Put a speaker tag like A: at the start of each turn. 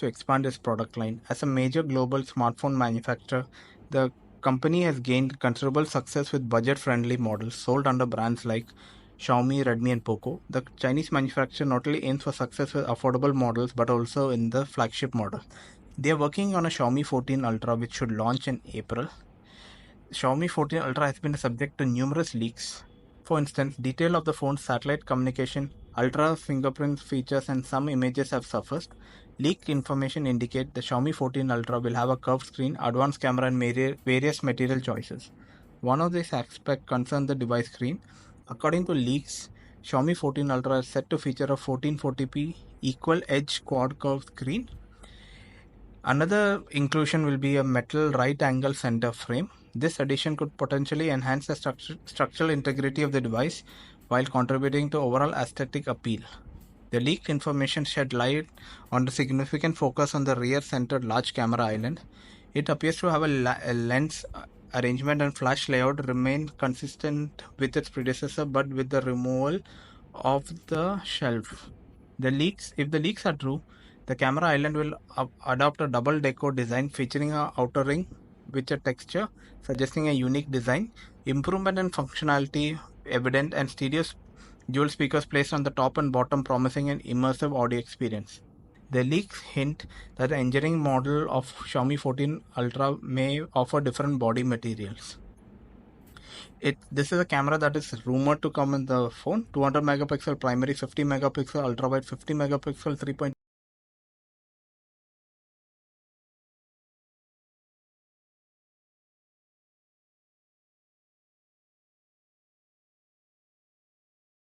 A: to expand its product line. As a major global smartphone manufacturer, the company has gained considerable success with budget-friendly models sold under brands like Xiaomi, Redmi, and Poco. The Chinese manufacturer not only aims for success with affordable models but also in the flagship model. They are working on a Xiaomi 14 Ultra, which should launch in April. Xiaomi 14 Ultra has been subject to numerous leaks. For instance, detail of the phone's satellite communication, ultra fingerprint features, and some images have surfaced. Leaked information indicate the Xiaomi 14 Ultra will have a curved screen, advanced camera, and various material choices. One of these aspects concerns the device screen. According to leaks, Xiaomi 14 Ultra is set to feature a 1440p equal edge quad curved screen. Another inclusion will be a metal right angle center frame. This addition could potentially enhance the structural integrity of the device while contributing to overall aesthetic appeal. The leaked information shed light on the significant focus on the rear-centered large camera island. It appears to have a lens arrangement and flash layout remain consistent with its predecessor, but with the removal of the shelf. If the leaks are true, the camera island will adopt a double deco design featuring an outer ring with a texture, suggesting a unique design. Improvement in functionality evident, and stereo dual speakers placed on the top and bottom, promising an immersive audio experience. The leaks hint that the engineering model of Xiaomi 14 Ultra may offer different body materials. This is a camera that is rumored to come in the phone. 200 megapixel primary, 50 megapixel ultra wide, 50 megapixel 3.2